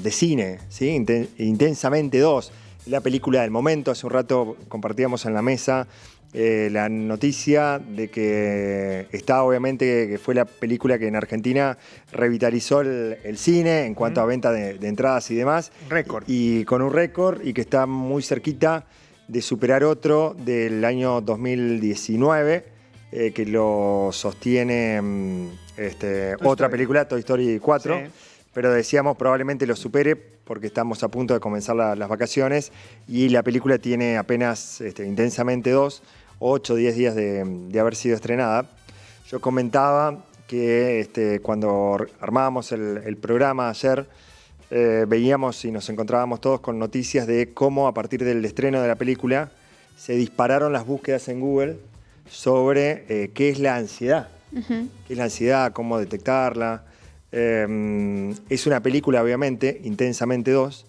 de cine, ¿sí? Intensamente 2, la película del momento. Hace un rato compartíamos en la mesa la noticia de que está, obviamente, que fue la película que en Argentina revitalizó el cine en cuanto a venta de entradas y demás. Récord. Y con un récord, y que está muy cerquita de superar otro del año 2019, que lo sostiene otra película, Toy Story 4. Sí. Pero decíamos probablemente lo supere porque estamos a punto de comenzar las vacaciones y la película tiene apenas Intensamente 2, 8 o 10 días de haber sido estrenada. Yo comentaba que cuando armábamos el programa ayer, veíamos y nos encontrábamos todos con noticias de cómo a partir del estreno de la película se dispararon las búsquedas en Google sobre qué es la ansiedad. ¿Qué es la ansiedad? ¿Cómo detectarla? Es una película, obviamente, Intensamente 2,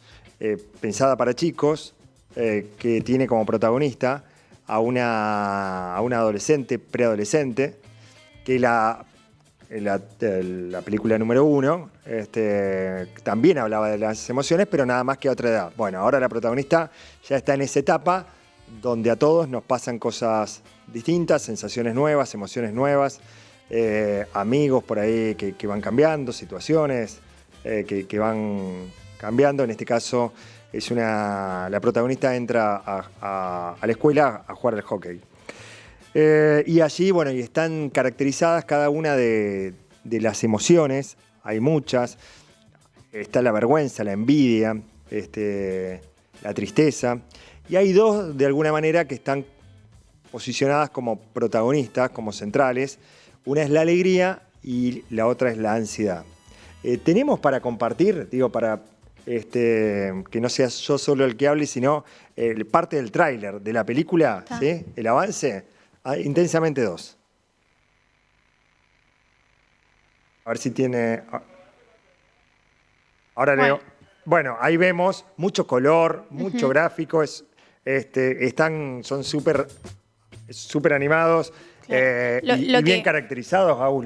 pensada para chicos, que tiene como protagonista a una adolescente, preadolescente, que la película número 1 también hablaba de las emociones, pero nada más que a otra edad. Bueno, ahora la protagonista ya está en esa etapa donde a todos nos pasan cosas distintas, sensaciones nuevas, emociones nuevas, amigos por ahí que van cambiando, situaciones que van cambiando. En este caso la protagonista entra a la escuela a jugar al hockey. Y allí, bueno, y están caracterizadas cada una de las emociones, hay muchas. Está la vergüenza, la envidia, la tristeza. Y hay dos, de alguna manera, que están posicionadas como protagonistas, como centrales. Una es la alegría y la otra es la ansiedad. Tenemos para compartir, digo, para que no sea yo solo el que hable, sino parte del tráiler de la película, ¿sí? El avance, Intensamente 2. A ver si tiene... Ahora leo. Bueno, ahí vemos mucho color, mucho gráfico, son súper animados. Y bien caracterizados, aún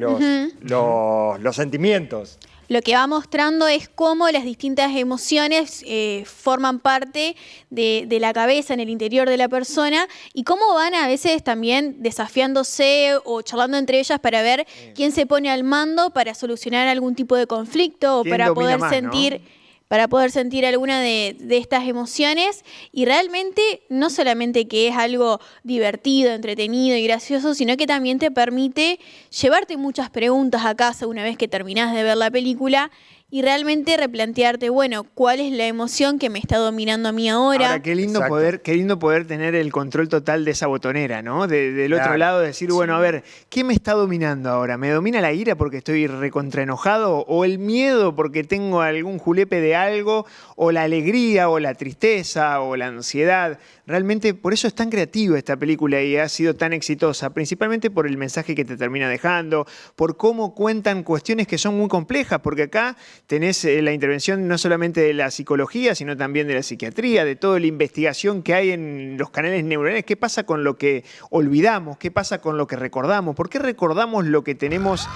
los sentimientos. Lo que va mostrando es cómo las distintas emociones forman parte de la cabeza, en el interior de la persona, y cómo van a veces también desafiándose o charlando entre ellas para ver quién se pone al mando para solucionar algún tipo de conflicto o para poder sentir... ¿no? Para poder sentir alguna de estas emociones, y realmente no solamente que es algo divertido, entretenido y gracioso, sino que también te permite llevarte muchas preguntas a casa una vez que terminás de ver la película y realmente replantearte, bueno, ¿cuál es la emoción que me está dominando a mí ahora? Ahora, qué lindo poder tener el control total de esa botonera, ¿no? Del otro lado, decir, bueno, a ver, ¿qué me está dominando ahora? ¿Me domina la ira porque estoy recontraenojado? ¿O el miedo porque tengo algún julepe de algo? ¿O la alegría, o la tristeza, o la ansiedad? Realmente, por eso es tan creativa esta película y ha sido tan exitosa, principalmente por el mensaje que te termina dejando, por cómo cuentan cuestiones que son muy complejas, porque acá tenés la intervención no solamente de la psicología, sino también de la psiquiatría, de toda la investigación que hay en los canales neuronales. ¿Qué pasa con lo que olvidamos? ¿Qué pasa con lo que recordamos? ¿Por qué recordamos lo que tenemos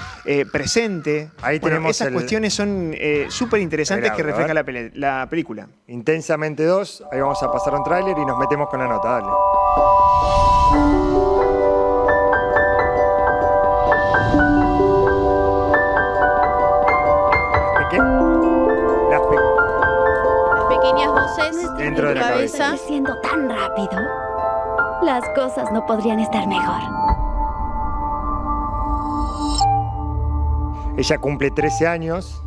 presente? Ahí tenemos esas cuestiones son súper interesantes que refleja la película. Intensamente 2, ahí vamos a pasar un tráiler y nos metemos con la nota, dale. Las pequeñas voces dentro de la cabeza. ¿Está creciendo tan rápido? Las cosas no podrían estar mejor. Ella cumple 13 años.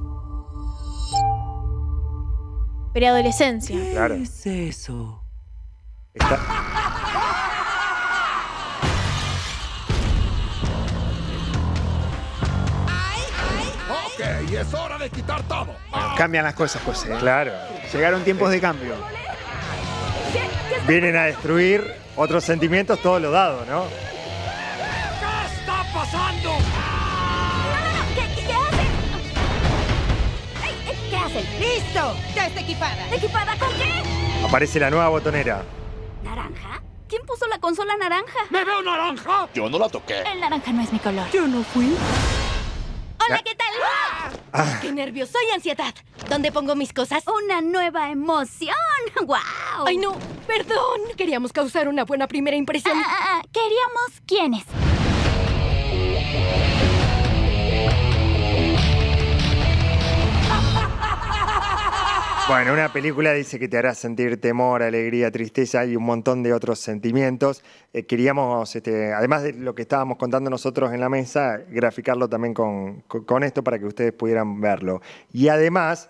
Preadolescencia. Claro. ¿Qué es eso? Ok, es hora de quitar todo. Cambian las cosas, José. Claro. Llegaron tiempos de cambio. Vienen a destruir otros sentimientos, todo lo dado, ¿no? ¿Qué está pasando? ¿Qué hacen? ¿Qué hacen? ¡Listo! ¡Ya está equipada! ¿Equipada con qué? Aparece la nueva botonera. ¿Naranja? ¿Quién puso la consola naranja? ¿Me veo naranja? Yo no la toqué. El naranja no es mi color. Yo no fui. Hola, ¿qué tal? ¡Qué nervios! ¡Soy ansiedad! ¿Dónde pongo mis cosas? Una nueva emoción. ¡Guau! ¡Ay, no! ¡Perdón! Queríamos causar una buena primera impresión. Queríamos quiénes. Bueno, una película dice que te hará sentir temor, alegría, tristeza y un montón de otros sentimientos. Queríamos, además de lo que estábamos contando nosotros en la mesa, graficarlo también con esto para que ustedes pudieran verlo. Y además,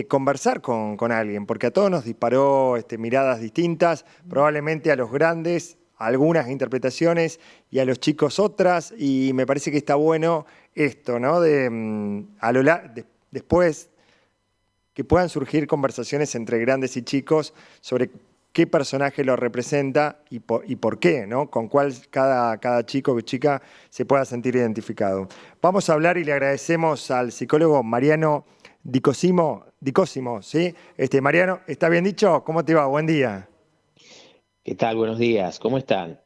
conversar con alguien, porque a todos nos disparó miradas distintas, probablemente a los grandes algunas interpretaciones y a los chicos otras, y me parece que está bueno esto, ¿no? Después que puedan surgir conversaciones entre grandes y chicos sobre qué personaje lo representa y por qué, ¿no? Con cuál cada chico o chica se pueda sentir identificado. Vamos a hablar y le agradecemos al psicólogo Mariano Dicosimo, ¿sí? Mariano, ¿está bien dicho? ¿Cómo te va? Buen día. ¿Qué tal? Buenos días. ¿Cómo están?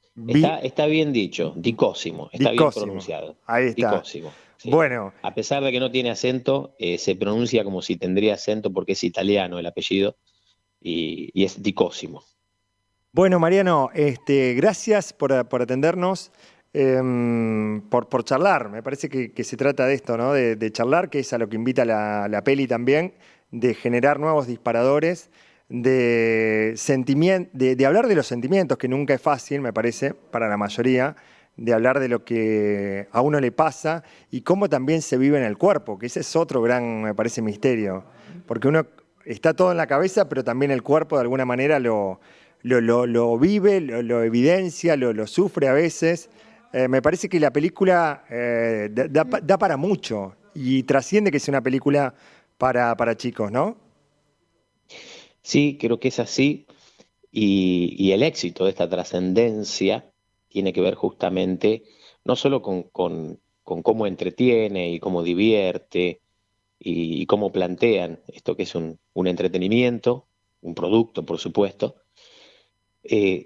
Está bien dicho, Dicosimo, está bien pronunciado. Ahí está. Dicosimo. Sí. Bueno. A pesar de que no tiene acento, se pronuncia como si tendría acento porque es italiano el apellido y es Dicosimo. Bueno, Mariano, gracias por atendernos, por charlar. Me parece que se trata de esto, ¿no? De charlar, que es a lo que invita la peli también, de generar nuevos disparadores, de hablar de los sentimientos, que nunca es fácil, me parece, para la mayoría, de hablar de lo que a uno le pasa y cómo también se vive en el cuerpo, que ese es otro gran, me parece, misterio. Porque uno está todo en la cabeza, pero también el cuerpo de alguna manera lo vive, lo evidencia, lo sufre a veces. Me parece que la película da para mucho y trasciende que sea una película para chicos, ¿no? Sí, creo que es así. Y el éxito de esta trascendencia tiene que ver justamente no solo con cómo entretiene y cómo divierte y cómo plantean esto que es un entretenimiento, un producto, por supuesto,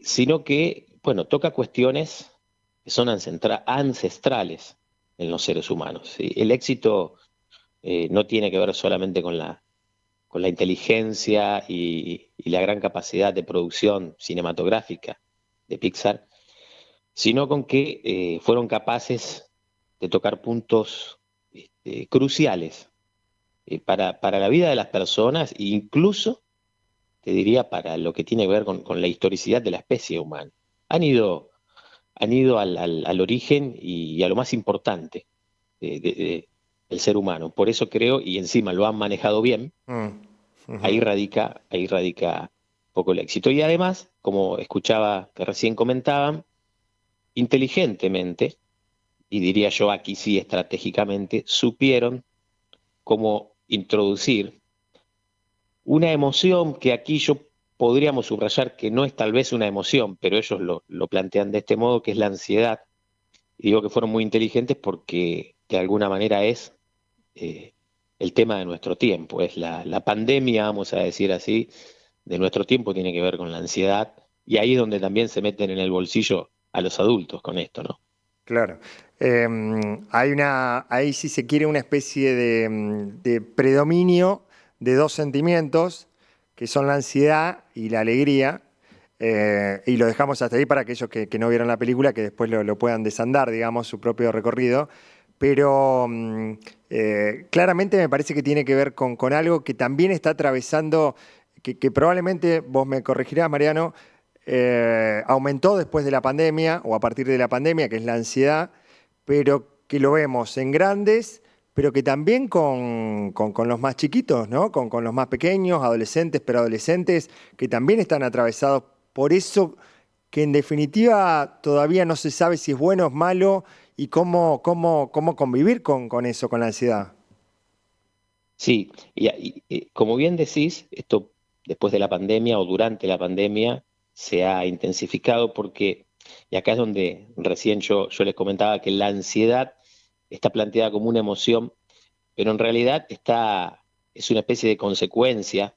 sino que, bueno, toca cuestiones que son ancestrales en los seres humanos, ¿sí? El éxito no tiene que ver solamente con la inteligencia y la gran capacidad de producción cinematográfica de Pixar, sino con que fueron capaces de tocar puntos cruciales para la vida de las personas e incluso, te diría, para lo que tiene que ver con la historicidad de la especie humana. Han ido al origen y a lo más importante del ser humano. Por eso creo, y encima lo han manejado bien, ahí radica un poco el éxito. Y además, como escuchaba que recién comentaban, inteligentemente, y diría yo aquí sí estratégicamente, supieron cómo introducir una emoción que aquí yo podríamos subrayar que no es tal vez una emoción, pero ellos lo plantean de este modo, que es la ansiedad. Y digo que fueron muy inteligentes porque de alguna manera es el tema de nuestro tiempo, es la pandemia, vamos a decir así, de nuestro tiempo, tiene que ver con la ansiedad, y ahí es donde también se meten en el bolsillo a los adultos con esto, ¿no? Claro. Ahí si se quiere una especie de predominio de dos sentimientos, que son la ansiedad y la alegría, y lo dejamos hasta ahí para aquellos que no vieron la película, que después lo puedan desandar, digamos, su propio recorrido. Pero claramente me parece que tiene que ver con algo que también está atravesando, que probablemente, vos me corregirás, Mariano, aumentó después de la pandemia o a partir de la pandemia, que es la ansiedad, pero que lo vemos en grandes, pero que también con los más chiquitos, ¿no? Con los más pequeños, adolescentes, pero adolescentes que también están atravesados por eso que en definitiva todavía no se sabe si es bueno o es malo y cómo convivir con eso, con la ansiedad. Sí, y como bien decís, esto después de la pandemia o durante la pandemia se ha intensificado porque, y acá es donde recién yo les comentaba que la ansiedad está planteada como una emoción, pero en realidad es una especie de consecuencia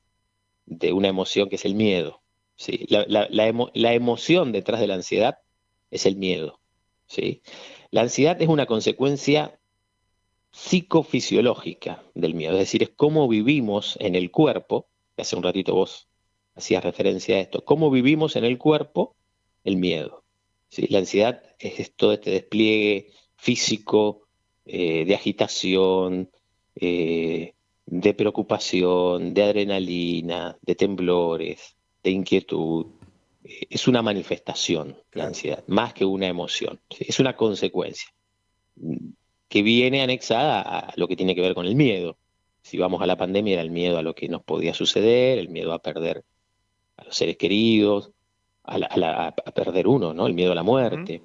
de una emoción que es el miedo, ¿sí? La emoción detrás de la ansiedad es el miedo, ¿sí? La ansiedad es una consecuencia psicofisiológica del miedo, es decir, es cómo vivimos en el cuerpo, que hace un ratito vos hacías referencia a esto, cómo vivimos en el cuerpo el miedo. ¿Sí? La ansiedad es todo este despliegue físico, de agitación, de preocupación, de adrenalina, de temblores, de inquietud. Es una manifestación la ansiedad, más que una emoción. ¿Sí? Es una consecuencia que viene anexada a lo que tiene que ver con el miedo. Si vamos a la pandemia, era el miedo a lo que nos podía suceder, el miedo a perder a los seres queridos, a perder uno, ¿no? El miedo a la muerte.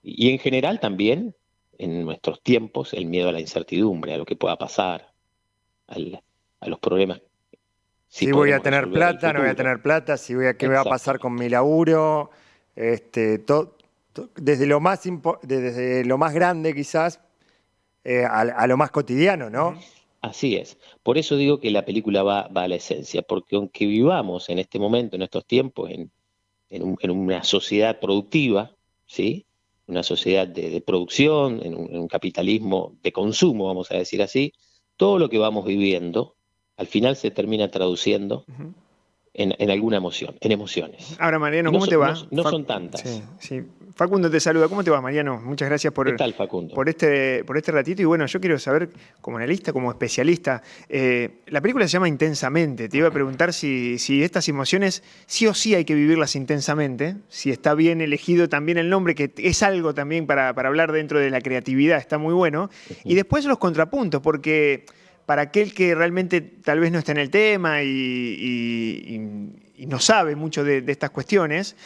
Y en general también, en nuestros tiempos, el miedo a la incertidumbre, a lo que pueda pasar, a los problemas. Si voy a tener plata, no voy a tener plata, qué va a pasar con mi laburo, desde lo más grande quizás a lo más cotidiano, ¿no? Así es. Por eso digo que la película va a la esencia, porque aunque vivamos en este momento, en estos tiempos, en una sociedad productiva, ¿sí? Una sociedad de producción, en un capitalismo de consumo, vamos a decir así, todo lo que vamos viviendo, al final se termina traduciendo en alguna emoción, en emociones. Ahora, Mariano, ¿cómo te va? No son tantas. Sí, sí. Facundo te saluda. ¿Cómo te va, Mariano? Muchas gracias ¿Qué tal, Facundo? por este ratito. Y bueno, yo quiero saber, como analista, como especialista, la película se llama Intensamente. Te iba a preguntar si estas emociones sí o sí hay que vivirlas intensamente, si está bien elegido también el nombre, que es algo también para hablar dentro de la creatividad, está muy bueno. Y después los contrapuntos, porque para aquel que realmente tal vez no está en el tema y no sabe mucho de estas cuestiones,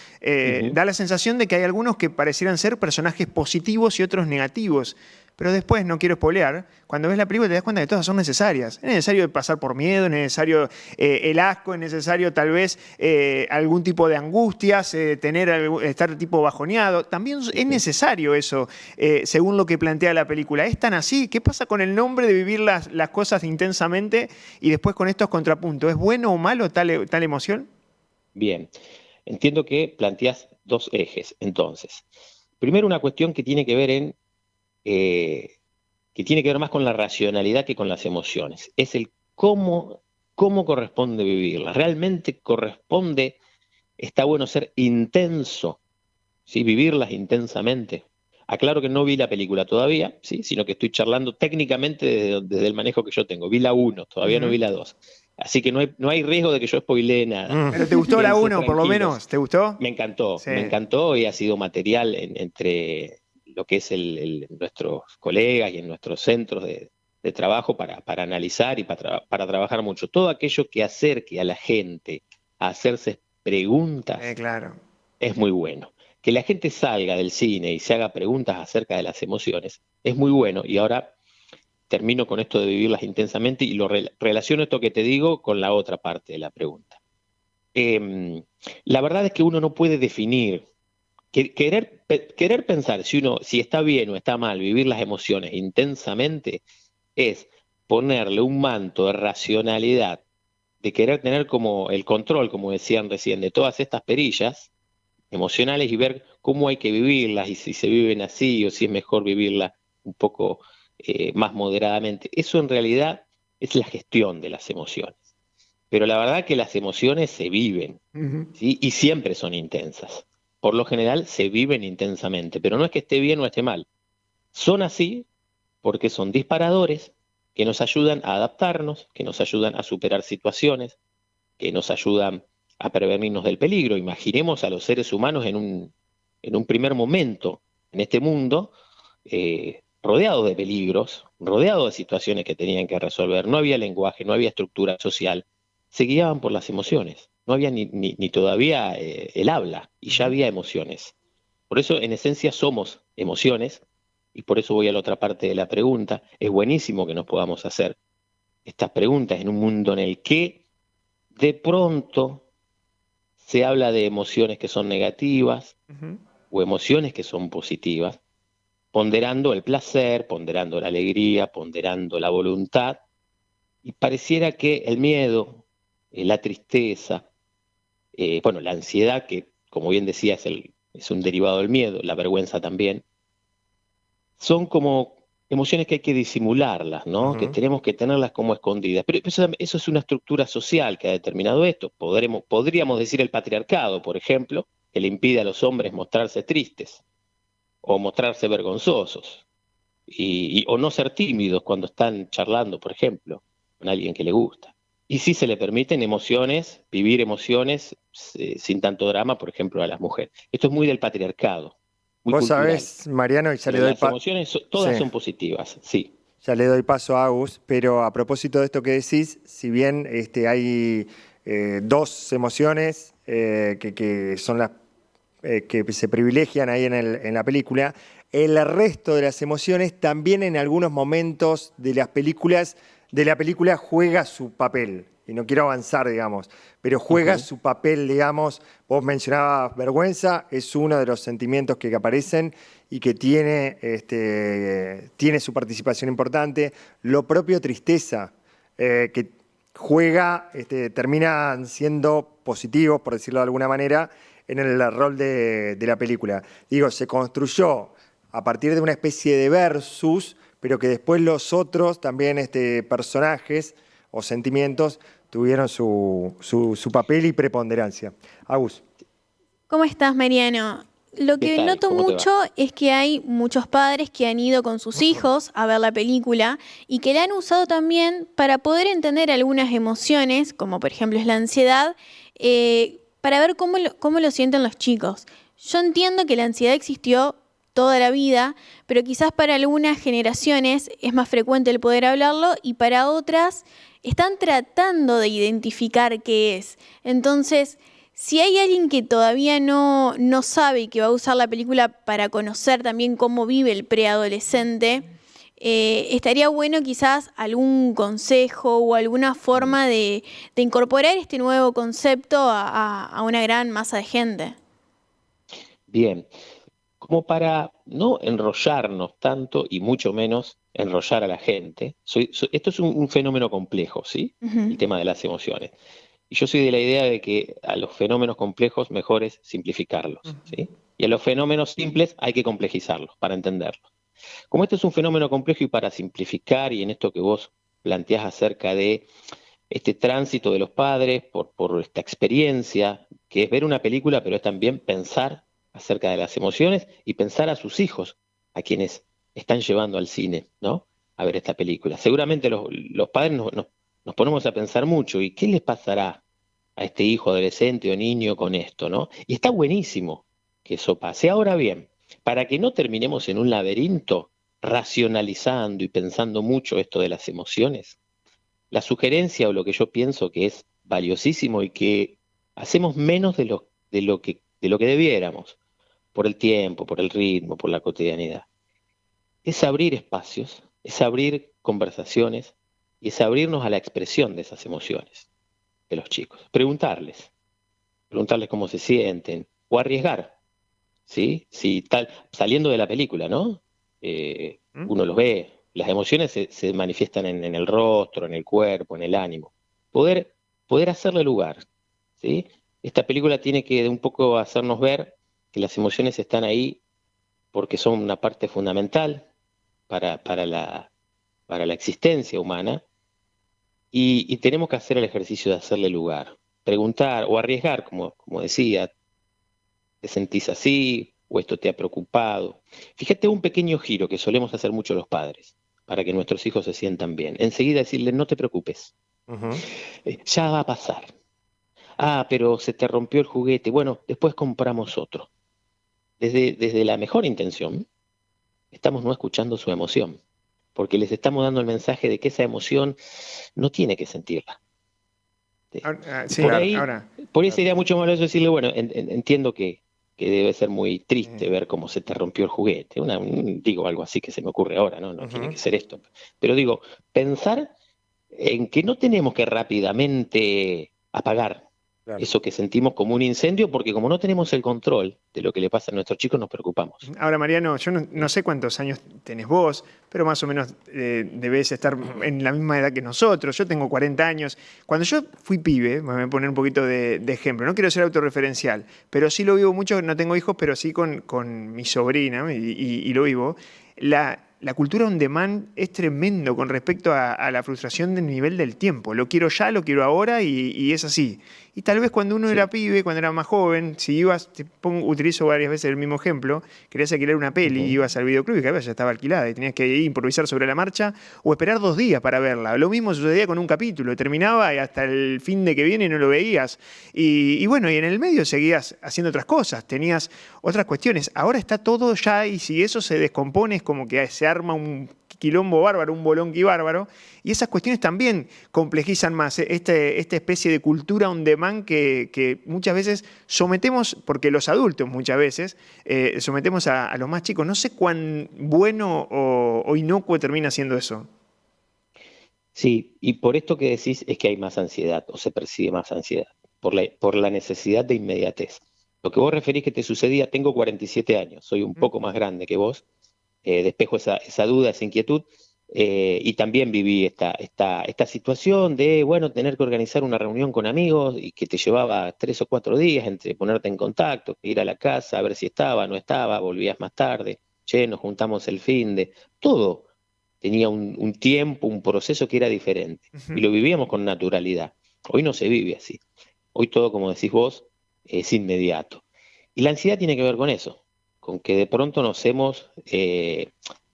da la sensación de que hay algunos que parecieran ser personajes positivos y otros negativos. Pero después, no quiero spoilear, cuando ves la película te das cuenta que todas son necesarias. Es necesario pasar por miedo, es necesario el asco, es necesario tal vez algún tipo de angustias, estar tipo bajoneado. También es necesario eso, según lo que plantea la película. ¿Es tan así? ¿Qué pasa con el nombre de vivir las cosas intensamente y después con estos contrapuntos? ¿Es bueno o malo tal emoción? Bien, entiendo que planteas dos ejes, entonces. Primero, una cuestión que tiene que ver que tiene que ver más con la racionalidad que con las emociones. Es el cómo corresponde vivirla. ¿Realmente corresponde, está bueno ser intenso, ¿sí? Vivirlas intensamente? Aclaro que no vi la película todavía, ¿sí? Sino que estoy charlando técnicamente desde el manejo que yo tengo. Vi la 1, todavía no vi la 2. Así que no hay riesgo de que yo spoilee nada. ¿Pero te gustó la 1, por lo menos? ¿Te gustó? Me encantó, sí. Me encantó y ha sido material entre lo que es nuestros colegas y en nuestros centros de trabajo para analizar y para trabajar mucho. Todo aquello que acerque a la gente a hacerse preguntas claro. Es muy bueno. Que la gente salga del cine y se haga preguntas acerca de las emociones es muy bueno. Y ahora termino con esto de vivirlas intensamente y lo relaciono esto que te digo con la otra parte de la pregunta. La verdad es que uno no puede definir, querer pensar si está bien o está mal vivir las emociones intensamente es ponerle un manto de racionalidad, de querer tener como el control, como decían recién, de todas estas perillas emocionales y ver cómo hay que vivirlas y si se viven así o si es mejor vivirlas un poco más moderadamente. Eso en realidad es la gestión de las emociones. Pero la verdad que las emociones se viven, ¿sí? Y siempre son intensas. Por lo general se viven intensamente, pero no es que esté bien o esté mal. Son así porque son disparadores que nos ayudan a adaptarnos, que nos ayudan a superar situaciones, que nos ayudan a prevenirnos del peligro. Imaginemos a los seres humanos en un primer momento en este mundo, rodeados de peligros, rodeados de situaciones que tenían que resolver. No había lenguaje, no había estructura social, se guiaban por las emociones. No había ni todavía el habla, y ya había emociones. Por eso, en esencia, somos emociones, y por eso voy a la otra parte de la pregunta. Es buenísimo que nos podamos hacer estas preguntas en un mundo en el que de pronto se habla de emociones que son negativas o emociones que son positivas, ponderando el placer, ponderando la alegría, ponderando la voluntad, y pareciera que el miedo, la tristeza, la ansiedad, que como bien decía es un derivado del miedo, la vergüenza también, son como emociones que hay que disimularlas, ¿no? Que tenemos que tenerlas como escondidas. Pero eso es una estructura social que ha determinado esto. Podríamos decir el patriarcado, por ejemplo, que le impide a los hombres mostrarse tristes o mostrarse vergonzosos o no ser tímidos cuando están charlando, por ejemplo, con alguien que le gusta. Y sí se le permiten emociones, vivir emociones sin tanto drama, por ejemplo, a las mujeres. Esto es muy del patriarcado, muy Vos cultural. sabés, Mariano, y ya le Pero doy las emociones todas son positivas, sí. Ya le doy paso a Agus, pero a propósito de esto que decís, si bien hay dos emociones que son las que se privilegian ahí en la película, el resto de las emociones también en algunos momentos de la película juega su papel. Y no quiero avanzar, digamos, pero juega su papel, digamos. Vos mencionabas vergüenza, es uno de los sentimientos que aparecen y que tiene su participación importante. Lo propio tristeza, que juega, terminan siendo positivos, por decirlo de alguna manera, en el rol de la película. Digo, se construyó a partir de una especie de versus, pero que después los otros también personajes o sentimientos tuvieron su papel y preponderancia. Agus. ¿Cómo estás, Mariano? Lo ¿Qué que tal? noto ¿Cómo te mucho es que hay muchos padres que han ido con sus hijos a ver la película y que la han usado también para poder entender algunas emociones, como por ejemplo es la ansiedad, para ver cómo lo sienten los chicos. Yo entiendo que la ansiedad existió toda la vida, pero quizás para algunas generaciones es más frecuente el poder hablarlo y para otras están tratando de identificar qué es. Entonces, si hay alguien que todavía no sabe y que va a usar la película para conocer también cómo vive el preadolescente, estaría bueno quizás algún consejo o alguna forma de incorporar este nuevo concepto a una gran masa de gente. Bien, como para no enrollarnos tanto y mucho menos enrollar a la gente, esto es un fenómeno complejo, ¿sí? El tema de las emociones. Y yo soy de la idea de que a los fenómenos complejos mejor es simplificarlos, ¿sí? Y a los fenómenos simples hay que complejizarlos para entenderlos. Como este es un fenómeno complejo y para simplificar, y en esto que vos planteás acerca de este tránsito de los padres por esta experiencia, que es ver una película, pero es también pensar acerca de las emociones y pensar a sus hijos, a quienes están llevando al cine, ¿no? A ver esta película. Seguramente los padres nos ponemos a pensar mucho, ¿y qué les pasará a este hijo adolescente o niño con esto, ¿no? Y está buenísimo que eso pase. Ahora bien, para que no terminemos en un laberinto racionalizando y pensando mucho esto de las emociones, la sugerencia o lo que yo pienso que es valiosísimo y que hacemos menos de lo que debiéramos, por el tiempo, por el ritmo, por la cotidianidad, es abrir espacios, es abrir conversaciones y es abrirnos a la expresión de esas emociones de los chicos. Preguntarles cómo se sienten o arriesgar, ¿sí? Si tal, saliendo de la película, ¿no? Uno los ve, las emociones se manifiestan en el rostro, en el cuerpo, en el ánimo. Poder hacerle lugar, ¿sí? Esta película tiene que un poco hacernos ver que las emociones están ahí porque son una parte fundamental para la existencia humana y tenemos que hacer el ejercicio de hacerle lugar, preguntar o arriesgar, como decía, ¿te sentís así o esto te ha preocupado? Fíjate un pequeño giro que solemos hacer mucho los padres para que nuestros hijos se sientan bien. Enseguida decirle, no te preocupes, ya va a pasar. Ah, pero se te rompió el juguete. Bueno, después compramos otro. Desde la mejor intención, estamos no escuchando su emoción, porque les estamos dando el mensaje de que esa emoción no tiene que sentirla. Por ahí sería mucho más valioso decirle, bueno, entiendo que debe ser muy triste ver cómo se te rompió el juguete. Digo algo así que se me ocurre ahora, ¿no? No tiene que ser esto. Pero digo, pensar en que no tenemos que rápidamente apagar eso que sentimos como un incendio, porque como no tenemos el control de lo que le pasa a nuestros chicos, nos preocupamos. Ahora, Mariano, yo no sé cuántos años tenés vos, pero más o menos debes estar en la misma edad que nosotros. Yo tengo 40 años. Cuando yo fui pibe, me voy a poner un poquito de ejemplo, no quiero ser autorreferencial, pero sí lo vivo mucho, no tengo hijos, pero sí con mi sobrina, y lo vivo. La la cultura on demand es tremendo con respecto a la frustración del nivel del tiempo. Lo quiero ya, lo quiero ahora y es así. Y tal vez cuando uno era pibe, cuando era más joven, si ibas, utilizo varias veces el mismo ejemplo, querías alquilar una peli, ibas al videoclub y que a veces ya estaba alquilada y tenías que improvisar sobre la marcha o esperar 2 días para verla. Lo mismo sucedía con un capítulo, terminaba y hasta el fin de que viene no lo veías. Y bueno, y en el medio seguías haciendo otras cosas, tenías otras cuestiones. Ahora está todo ya y si eso se descompone es como que se arma un quilombo bárbaro, un bolonqui bárbaro, y esas cuestiones también complejizan más esta especie de cultura on demand que muchas veces sometemos, porque los adultos muchas veces sometemos a los más chicos. No sé cuán bueno o inocuo termina siendo eso. Sí, y por esto que decís es que hay más ansiedad o se percibe más ansiedad, por la necesidad de inmediatez. Lo que vos referís que te sucedía, tengo 47 años, soy un poco más grande que vos, despejo esa duda, esa inquietud, y también viví esta situación de, bueno, tener que organizar una reunión con amigos y que te llevaba 3 o 4 días entre ponerte en contacto, ir a la casa, a ver si estaba, no estaba, volvías más tarde, che, nos juntamos el finde, todo tenía un tiempo, un proceso que era diferente, y lo vivíamos con naturalidad. Hoy no se vive así. Hoy todo, como decís vos, es inmediato. Y la ansiedad tiene que ver con eso, con que de pronto nos hemos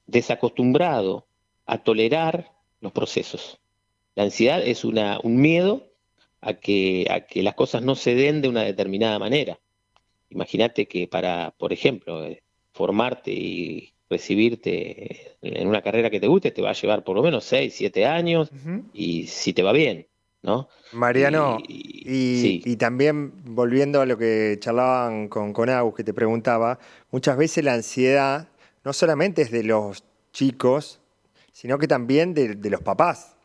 desacostumbrado a tolerar los procesos. La ansiedad es un miedo a que las cosas no se den de una determinada manera. Imagínate que para, por ejemplo, formarte y recibirte en una carrera que te guste, te va a llevar por lo menos 6, 7 años, y si te va bien, ¿no? Mariano, Sí. y también volviendo a lo que charlaban con Agus, que te preguntaba, muchas veces la ansiedad no solamente es de los chicos, sino que también de los papás.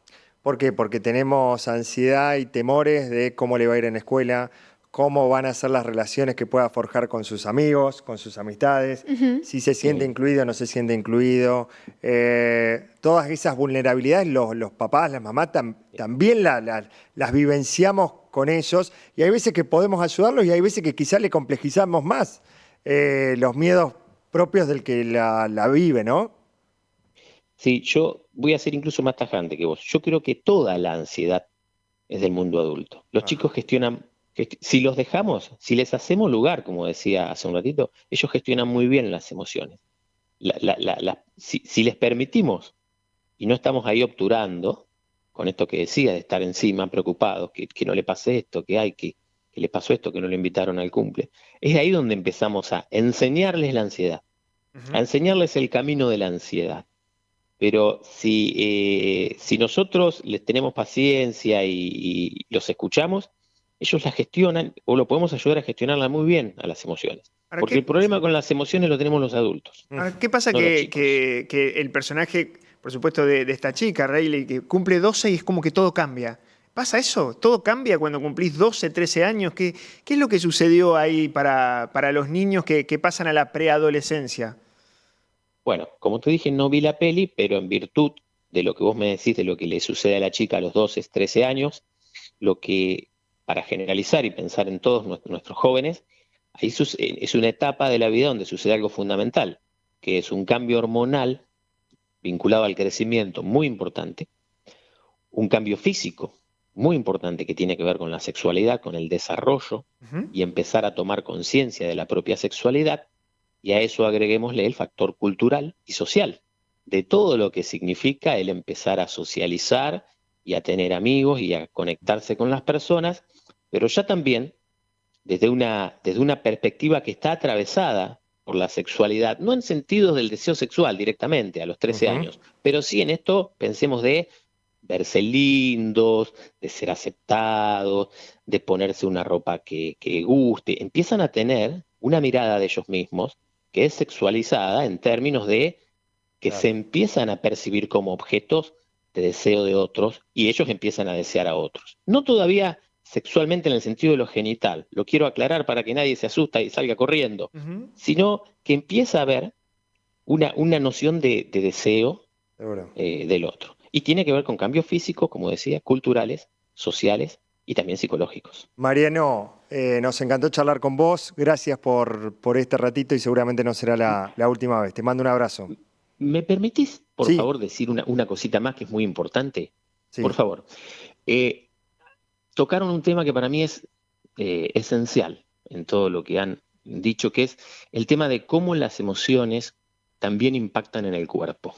¿Por qué? Porque tenemos ansiedad y temores de cómo le va a ir en la escuela, cómo van a ser las relaciones que pueda forjar con sus amigos, con sus amistades, si se siente incluido o no se siente incluido. Todas esas vulnerabilidades los papás, las mamás también las vivenciamos con ellos y hay veces que podemos ayudarlos y hay veces que quizás le complejizamos más los miedos propios del que la vive, ¿no? Sí, yo voy a ser incluso más tajante que vos. Yo creo que toda la ansiedad es del mundo adulto. Los chicos gestionan, si los dejamos, si les hacemos lugar, como decía hace un ratito, ellos gestionan muy bien las emociones. Si les permitimos y no estamos ahí obturando, con esto que decía, de estar encima, preocupados, que no le pase esto, que le pasó esto, que no le invitaron al cumple, es ahí donde empezamos a enseñarles la ansiedad, a enseñarles el camino de la ansiedad. Pero si nosotros les tenemos paciencia y los escuchamos, ellos la gestionan o lo podemos ayudar a gestionarla muy bien a las emociones. Porque el problema con las emociones lo tenemos los adultos. Ahora, ¿qué pasa no que el personaje, por supuesto, de esta chica, Riley, que cumple 12 y es como que todo cambia? ¿Pasa eso? ¿Todo cambia cuando cumplís 12, 13 años? ¿Qué es lo que sucedió ahí para los niños que pasan a la preadolescencia? Bueno, como te dije, no vi la peli, pero en virtud de lo que vos me decís, de lo que le sucede a la chica a los 12, 13 años, lo que, para generalizar y pensar en todos nuestros jóvenes, ahí es una etapa de la vida donde sucede algo fundamental, que es un cambio hormonal vinculado al crecimiento muy importante, un cambio físico muy importante que tiene que ver con la sexualidad, con el desarrollo y empezar a tomar conciencia de la propia sexualidad, y a eso agreguémosle el factor cultural y social, de todo lo que significa el empezar a socializar y a tener amigos y a conectarse con las personas, pero ya también desde una perspectiva que está atravesada por la sexualidad, no en sentido del deseo sexual directamente a los 13 años, pero sí en esto pensemos de verse lindos, de ser aceptados, de ponerse una ropa que guste. Empiezan a tener una mirada de ellos mismos que es sexualizada en términos de que se empiezan a percibir como objetos de deseo de otros y ellos empiezan a desear a otros. No todavía sexualmente en el sentido de lo genital, lo quiero aclarar para que nadie se asusta y salga corriendo, sino que empieza a haber una noción de deseo del otro. Y tiene que ver con cambios físicos, como decía, culturales, sociales y también psicológicos. Mariano, nos encantó charlar con vos. Gracias por este ratito y seguramente no será la última vez. Te mando un abrazo. ¿Me permitís, por Sí. favor, decir una cosita más que es muy importante? Sí. Por favor. Tocaron un tema que para mí es esencial en todo lo que han dicho, que es el tema de cómo las emociones también impactan en el cuerpo.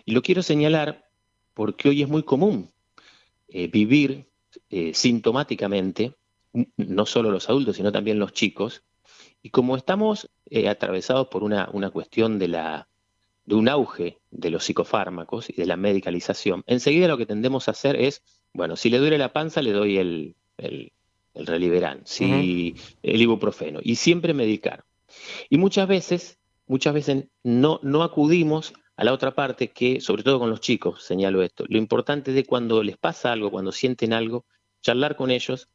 Y lo quiero señalar porque hoy es muy común vivir sintomáticamente, no solo los adultos, sino también los chicos, y como estamos atravesados por una cuestión de un auge de los psicofármacos y de la medicalización, enseguida lo que tendemos a hacer es, bueno, si le duele la panza, le doy el Reliberán, si el ibuprofeno, y siempre medicar. Y muchas veces no acudimos a la otra parte que, sobre todo con los chicos, señalo esto, lo importante es de cuando les pasa algo, cuando sienten algo, charlar con ellos,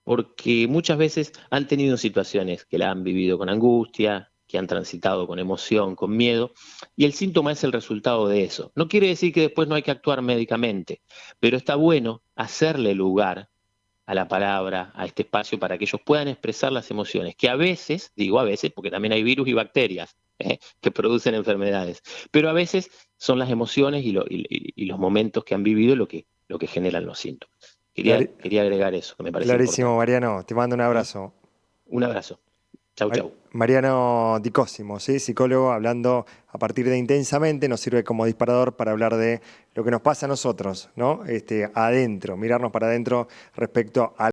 porque muchas veces han tenido situaciones que la han vivido con angustia, que han transitado con emoción, con miedo, y el síntoma es el resultado de eso. No quiere decir que después no hay que actuar médicamente, pero está bueno hacerle lugar a la palabra, a este espacio, para que ellos puedan expresar las emociones, que a veces, digo a veces, porque también hay virus y bacterias que producen enfermedades, pero a veces son las emociones y los momentos que han vivido lo que generan los síntomas. Quería agregar eso, que me parece Clarísimo, importante. Mariano. Te mando un abrazo. Un abrazo. Chau, chau. Mariano Di Cosimo, ¿sí? Psicólogo, hablando a partir de Intensamente, nos sirve como disparador para hablar de lo que nos pasa a nosotros, ¿no? Adentro, mirarnos para adentro respecto a